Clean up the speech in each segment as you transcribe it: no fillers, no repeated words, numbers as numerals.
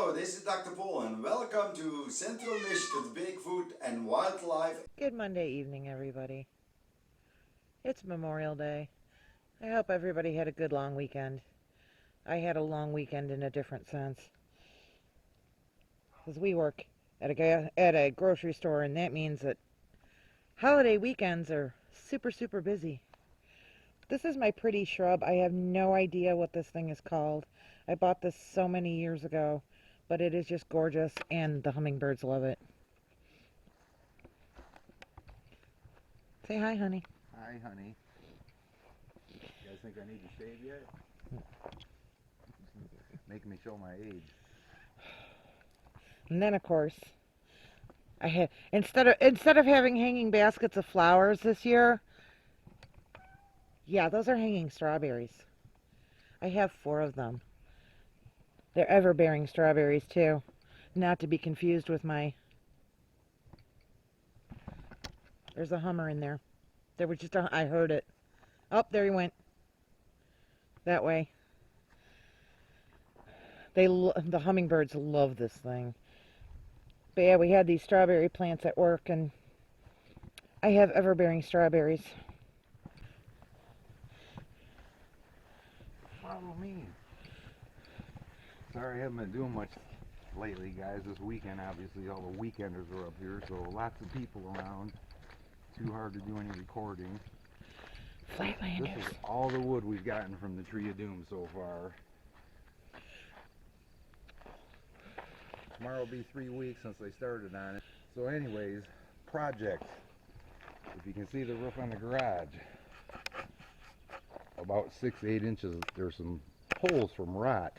Hello, this is Dr. Paul and welcome to Central Michigan's Bigfoot and Wildlife. Good Monday evening, everybody. It's Memorial Day. I hope everybody had a good long weekend. I had a long weekend in a different sense. Because we work at a grocery store, and that means that holiday weekends are super, super busy. This is my pretty shrub. I have no idea what this thing is called. I bought this so many years ago, but it is just gorgeous, and the hummingbirds love it. Say hi, honey. Hi, honey. You guys think I need to shave yet? Making me show my age. And then, of course, I had instead of having hanging baskets of flowers this year, yeah, those are hanging strawberries. I have 4 of them. They're ever-bearing strawberries too, not to be confused with my. There's a hummer in there. There was just I heard it. Oh, there he went. That way. The hummingbirds love this thing. But yeah, we had these strawberry plants at work, and I have ever-bearing strawberries. Follow me. Sorry I haven't been doing much lately, guys. This weekend, obviously, all the weekenders are up here, so lots of people around. Too hard to do any recording. Flatlanders. This is all the wood we've gotten from the Tree of Doom so far. Tomorrow will be 3 weeks since they started on it. So anyways, project. If you can see the roof on the garage, about 6-8 inches, there's some holes from rot.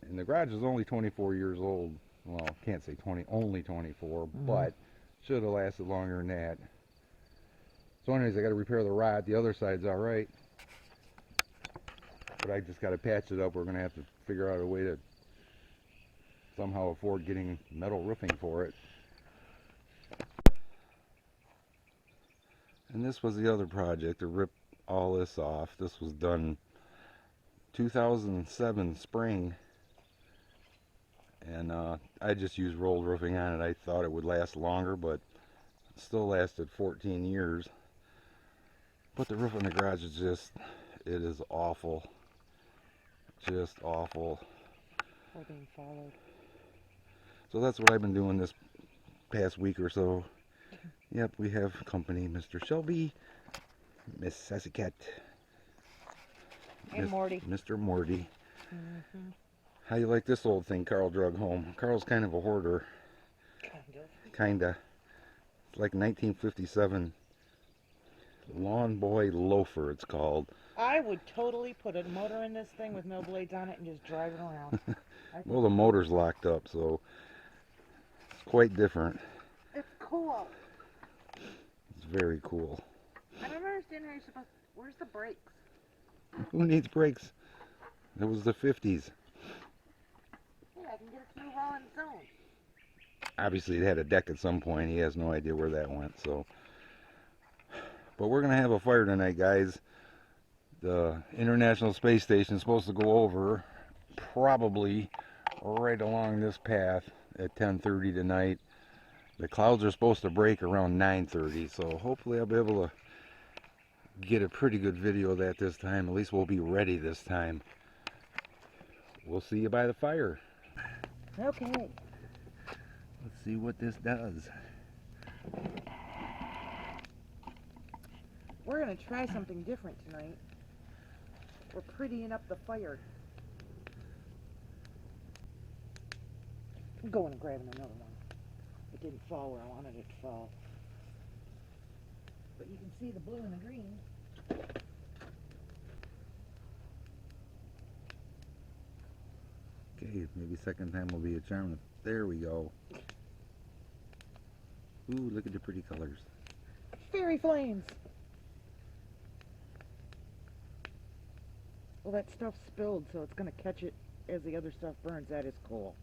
And the garage is only 24 years old. Well, can't say 20, only 24, but should have lasted longer than that. So anyways, I got to repair the rot. The other side's all right, but I just got to patch it up. We're going to have to figure out a way to somehow afford getting metal roofing for it. And this was the other project, to rip all this off. This was done 2007 spring, and I just used rolled roofing on it. I thought it would last longer, but it still lasted 14 years. But the roof on the garage is just, it is awful. Just awful. We're being followed. So that's what I've been doing this past week or so. Yep, we have company, Mr. Shelby, Miss Sassy-Cat, And Morty. Mr. Morty. How you like this old thing Carl drug home? Carl's kind of a hoarder. Kinda. It's like 1957 Lawn Boy Loafer, it's called. I would totally put a motor in this thing with no blades on it and just drive it around. Well, the motor's locked up, so it's quite different. It's cool. It's very cool. I don't understand how you're supposed to... Where's the brakes? Who needs brakes? It was the 50s. Yeah, I can get it to move all on its own. Obviously, it had a deck at some point. He has no idea where that went, so... But we're going to have a fire tonight, guys. The International Space Station is supposed to go over probably right along this path at 10:30 tonight. The clouds are supposed to break around 9:30, so hopefully I'll be able to get a pretty good video of that this time. At least we'll be ready this time. We'll see you by the fire. Okay. Let's see what this does. We're going to try something different tonight. We're prettying up the fire. I'm going and grabbing another one. It didn't fall where I wanted it to fall. But you can see the blue and the green. Okay, maybe second time will be a charm. There we go. Ooh, look at the pretty colors. Fairy flames! Well, that stuff spilled, so it's going to catch it as the other stuff burns. That is cool.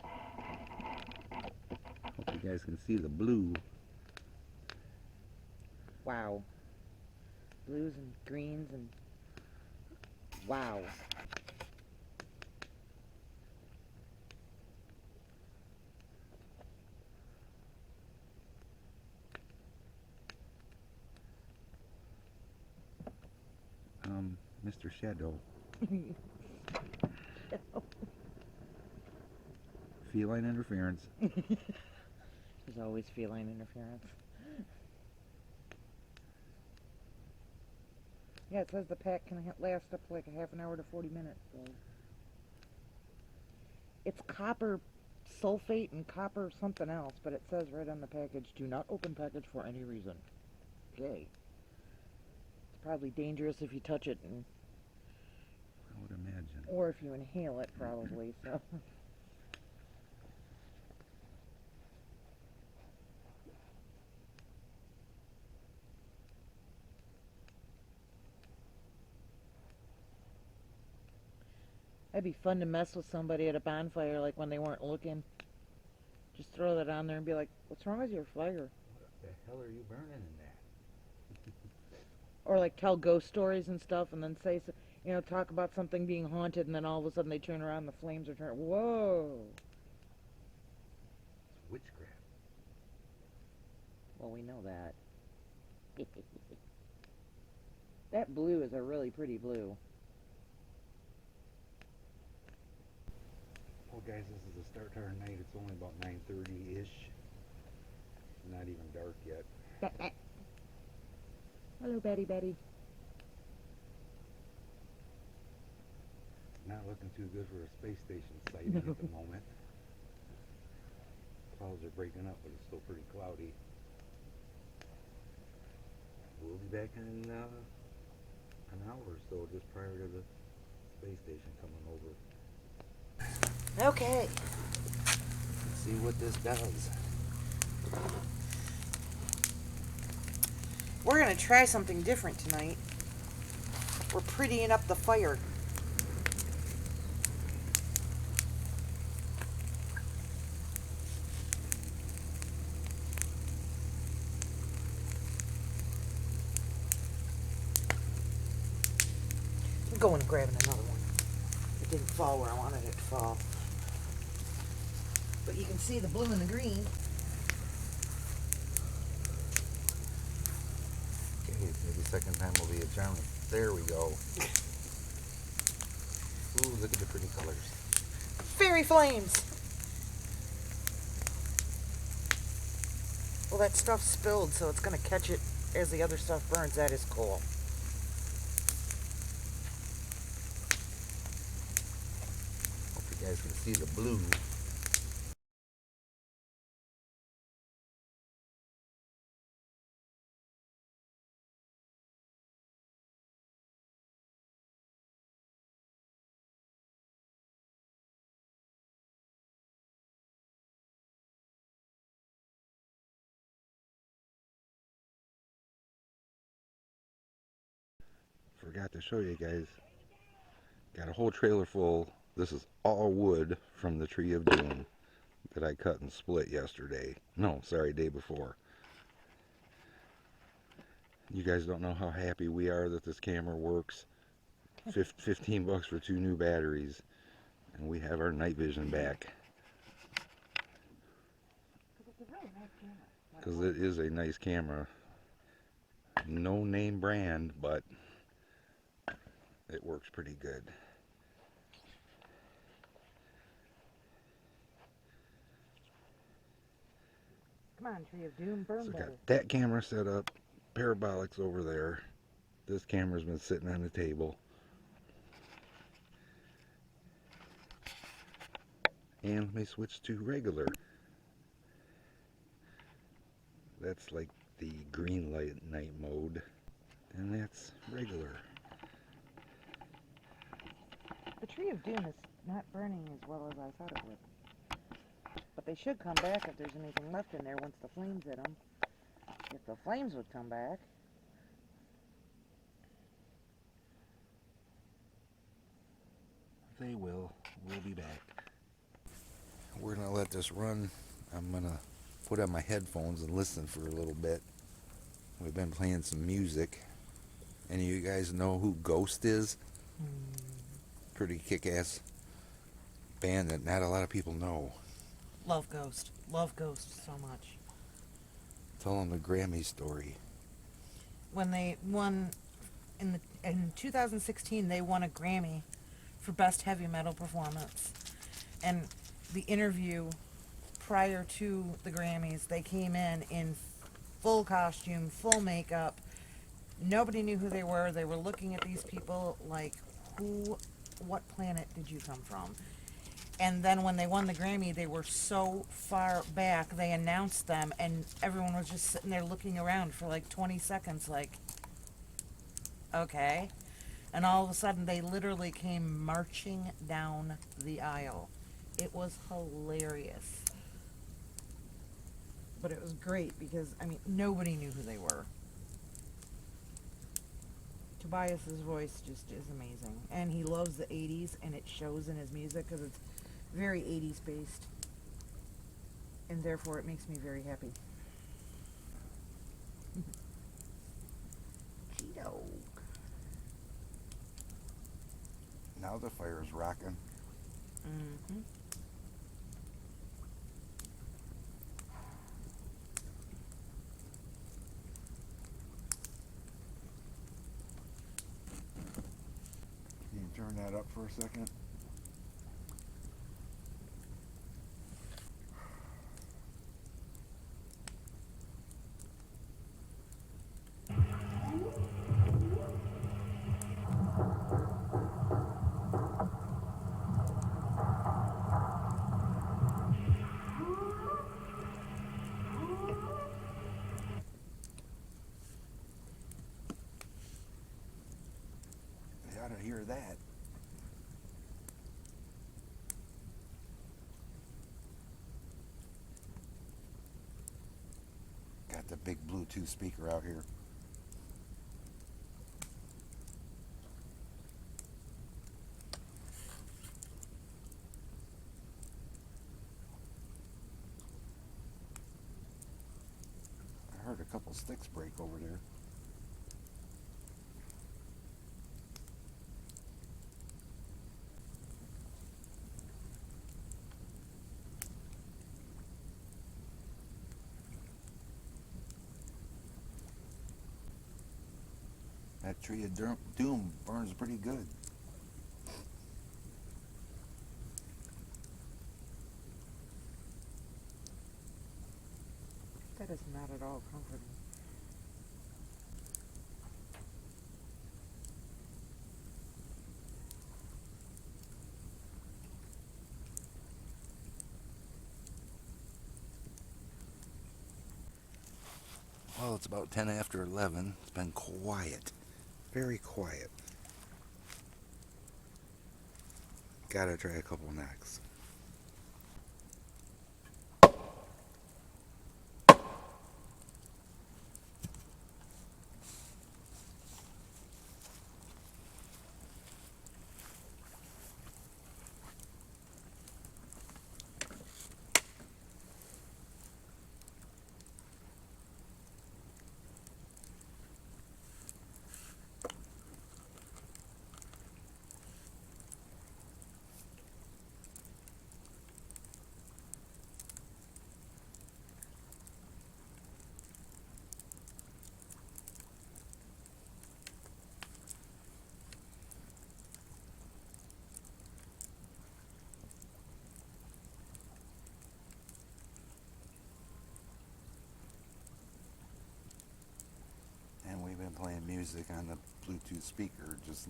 Hope you guys can see the blue. Wow. Blues and greens and Wow. Mr. Shadow. Feline interference. There's always feline interference. Yeah, it says the pack can last up to like a half an hour to 40 minutes. So. It's copper sulfate and copper something else, but it says right on the package, do not open package for any reason. Okay. It's probably dangerous if you touch it, and I would imagine. or if you inhale it, probably. So. That'd be fun to mess with somebody at a bonfire, like when they weren't looking. Just throw that on there and be like, what's wrong with your fire? What the hell are you burning in that? Or like tell ghost stories and stuff, and then say, you know, talk about something being haunted, and then all of a sudden they turn around and the flames are turning. Whoa! It's witchcraft. Well, we know that. That blue is a really pretty blue. Well, guys, this is the start to our night. It's only about 9:30-ish. Not even dark yet. Hello, Betty. Not looking too good for a space station sighting at the moment. Clouds are breaking up, but it's still pretty cloudy. We'll be back in an hour or so, just prior to the space station coming over. Okay. Let's see what this does. We're going to try something different tonight. We're prettying up the fire. I'm going and grabbing another one. It didn't fall where I wanted it to fall. But you can see the blue and the green. Okay, maybe second time will be a charm. There we go. Ooh, look at the pretty colors. Fairy flames! Well, that stuff spilled, so it's going to catch it as the other stuff burns. That is cool. Hope you guys can see the blue. Forgot to show you guys. Got a whole trailer full. This is all wood from the tree of doom that I cut and split yesterday. No, sorry, day before. You guys don't know how happy we are that this camera works. 15 bucks for 2 new batteries, and we have our night vision back. Because it is a nice camera. No name brand, but it works pretty good. Come on, Tree of Doom, burn So better. got that camera set up, parabolics over there. This camera's been sitting on the table. And let me switch to regular. That's like the green light night mode. And that's regular. The Tree of Doom is not burning as well as I thought it would. But they should come back if there's anything left in there once the flames hit them. If the flames would come back. They will. We'll be back. We're going to let this run. I'm going to put on my headphones and listen for a little bit. We've been playing some music. Any of you guys know who Ghost is? Pretty kick-ass band that not a lot of people know. Love Ghost. Love Ghost so much. Tell them the Grammy story. When they won in 2016, they won a Grammy for Best Heavy Metal Performance. And the interview prior to the Grammys, they came in full costume, full makeup. Nobody knew who they were. They were looking at these people like, what planet did you come from? And then when they won the Grammy, they were so far back, they announced them, and everyone was just sitting there looking around for like 20 seconds, like, okay. And all of a sudden, they literally came marching down the aisle. It was hilarious. But it was great because, I mean, nobody knew who they were. Tobias's voice just is amazing. And he loves the 80s, and it shows in his music because it's very 80s based. And therefore, it makes me very happy. Cheeto. Now the fire's rocking. Mm-hmm. Can you turn that up for a second? You ought to hear that. Got the big Bluetooth speaker out here. I heard a couple sticks break over there. That tree of doom burns pretty good. That is not at all comforting. Well, it's about 10 after 11. It's been quiet. Very quiet. Gotta try a couple knocks. And we've been playing music on the Bluetooth speaker, just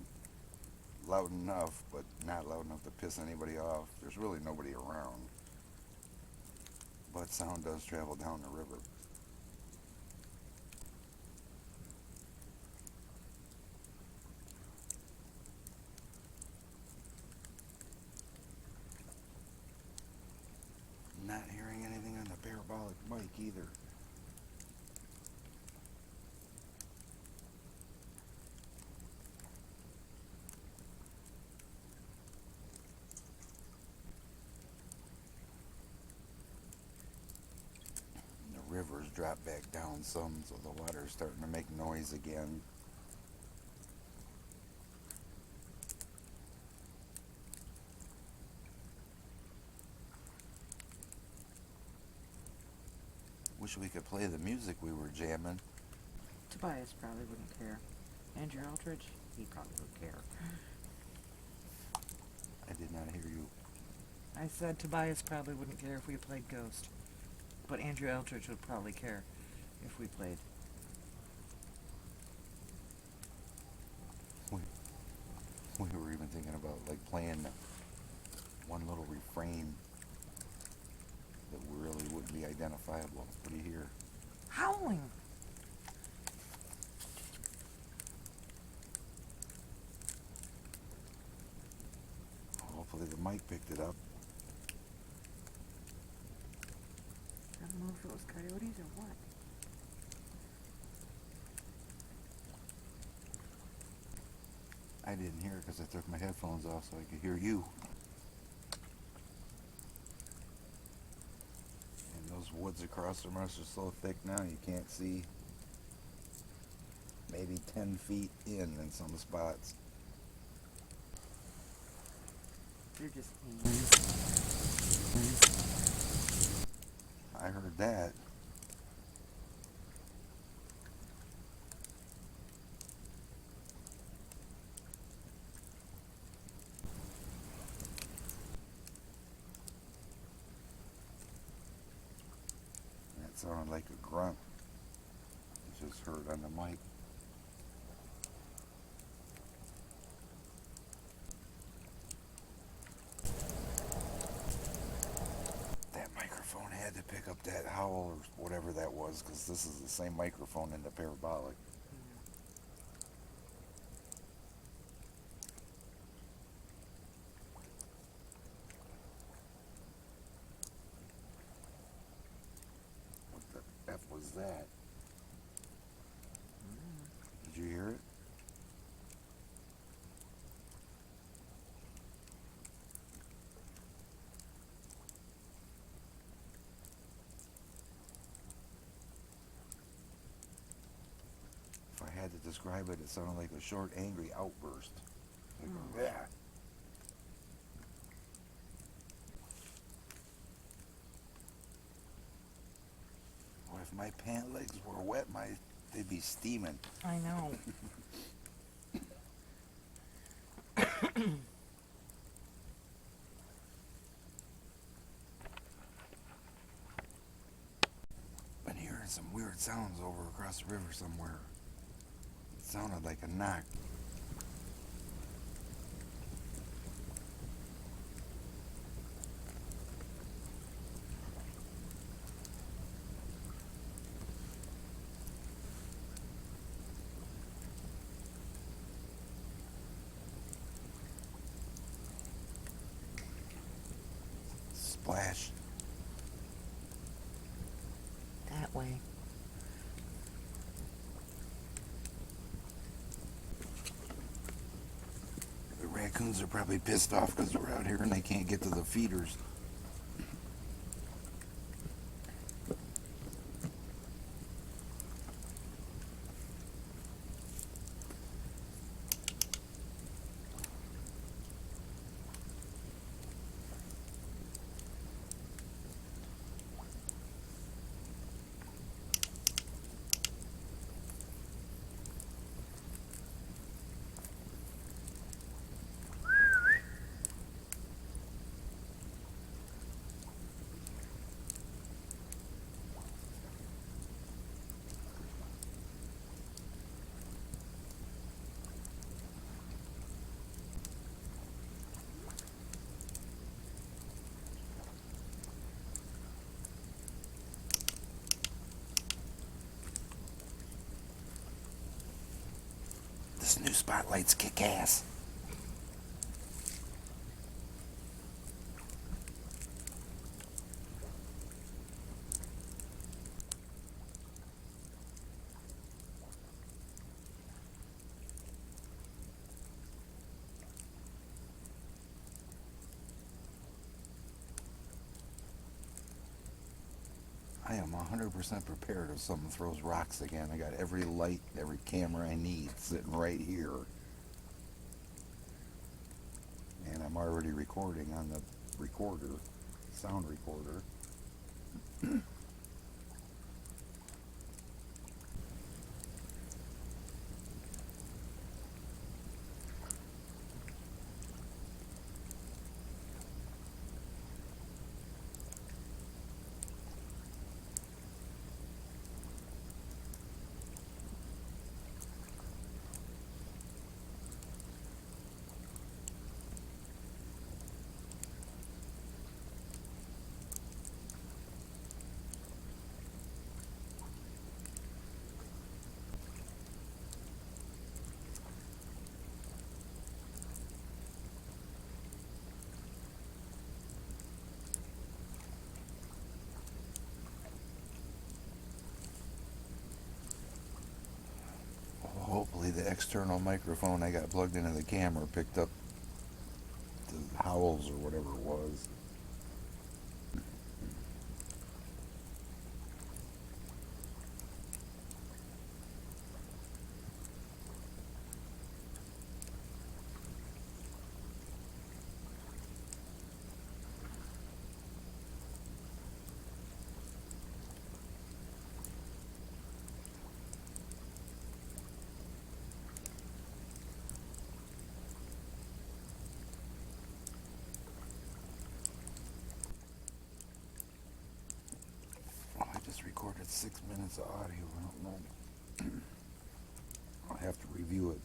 loud enough, but not loud enough to piss anybody off. There's really nobody around. But sound does travel down the river. Not hearing anything on the parabolic mic either. The river's dropped back down some, so the water's starting to make noise again. wish we could play the music we were jamming. Tobias probably wouldn't care. Andrew Aldridge, he probably would care. I did not hear you. I said Tobias probably wouldn't care if we played Ghost. But Andrew Aldridge would probably care if we played. We were even thinking about like playing one little refrain that really wouldn't be identifiable. What do you hear? Howling! Hopefully the mic picked it up. I don't know if it was coyotes or what. I didn't hear it because I took my headphones off so I could hear you. And those woods across from us are so thick now you can't see maybe 10 feet in some spots. You're just I heard that. That sounded like a grunt. You just heard on the mic. That microphone had to pick up that howl or whatever that was, because this is the same microphone in the parabolic. What the F was that? Did you hear it? If I had to describe it, it sounded like a short, angry outburst. Like, yeah. Boy, if my pant legs were wet, they'd be steaming. I know. Been hearing some weird sounds over across the river somewhere. It sounded like a knock. Splash. That way. The raccoons are probably pissed off because we're out here and they can't get to the feeders. This new spotlight's kick ass. I am 100% prepared if someone throws rocks again. I got every light, every camera I need sitting right here. And I'm already recording on the recorder, sound recorder. the external microphone I got plugged into the camera picked up the howls or whatever it was. Oh, I just recorded 6 minutes of audio. I don't know. I'll have to review it.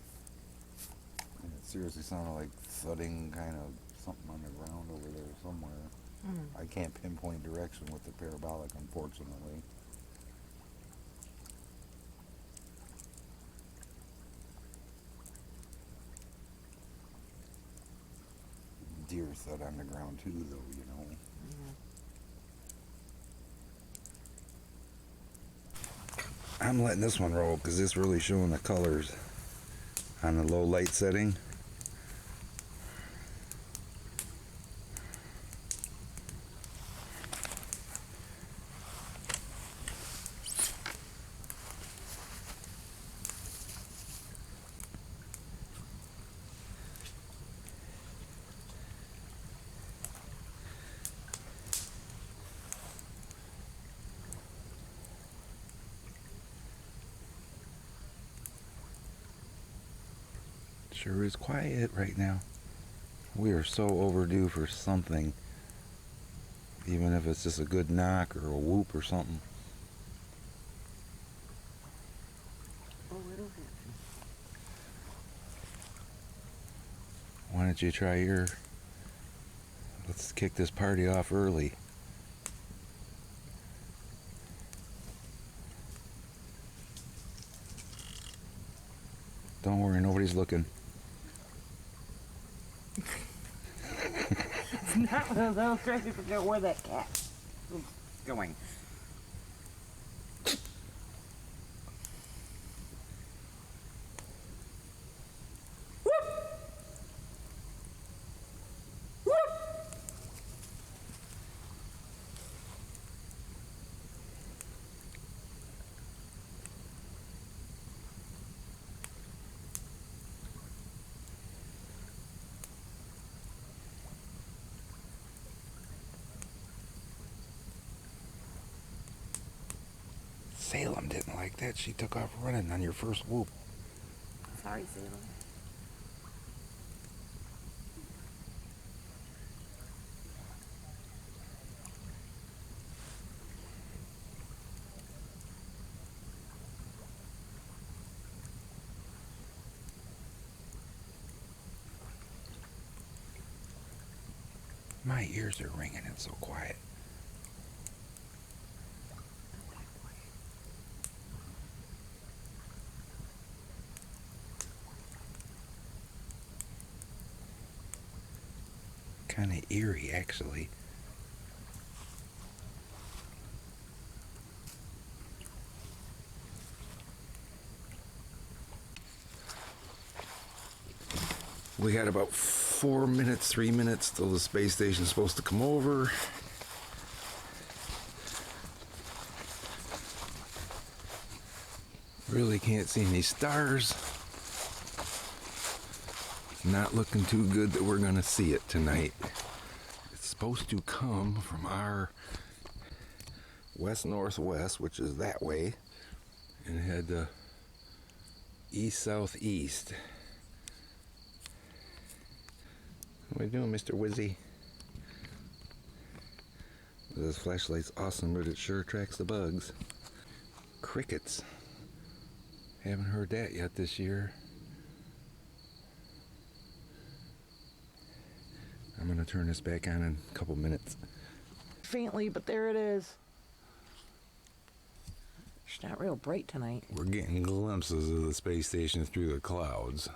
And it seriously sounded like thudding, kind of something on the ground over there somewhere. I can't pinpoint direction with the parabolic, unfortunately. Deer thud on the ground too, though, you know. I'm letting this one roll because it's really showing the colors on the low light setting. Sure is quiet right now. We are so overdue for something. Even if it's just a good knock or a whoop or something. Oh, it'll happen. Why don't you try your... Let's kick this party off early. Don't worry, nobody's looking. It's not one of those trying to figure out where that cat is going. Salem didn't like that. She took off running on your first whoop. Sorry, Salem. My ears are ringing. It's so quiet. Kind of eerie, actually. We got about 4 minutes, 3 minutes till the space station's supposed to come over. Really can't see any stars. Not looking too good that we're gonna see it tonight. It's supposed to come from our west-northwest, which is that way, and head east-southeast. What are you doing, Mr. Wizzy? This flashlight's awesome, but it sure attracts the bugs. Crickets. Haven't heard that yet this year. I'm gonna turn this back on in a couple minutes. Faintly, but there it is. It's not real bright tonight. We're getting glimpses of the space station through the clouds.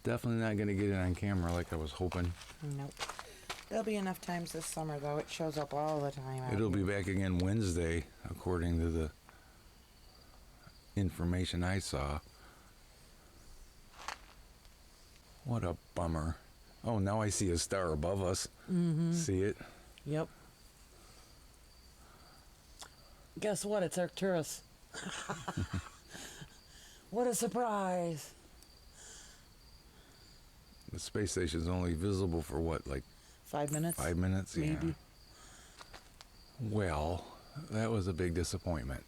Definitely not gonna get it on camera like I was hoping. Nope. There'll be enough times this summer, though. It shows up all the time. It'll be back again Wednesday, according to the information I saw. What a bummer. Oh, now I see a star above us. See it? Yep. Guess what? It's Arcturus. What a surprise. The space station's only visible for what, like 5 minutes? 5 minutes? Maybe. Yeah. Well, that was a big disappointment.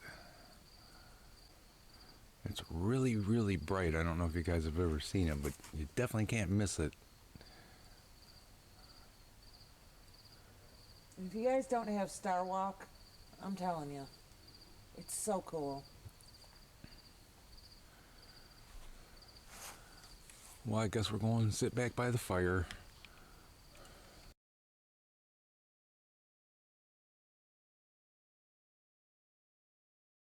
It's really, really bright. I don't know if you guys have ever seen it, but you definitely can't miss it. If you guys don't have Star Walk, I'm telling you, it's so cool. Well, I guess we're going to sit back by the fire.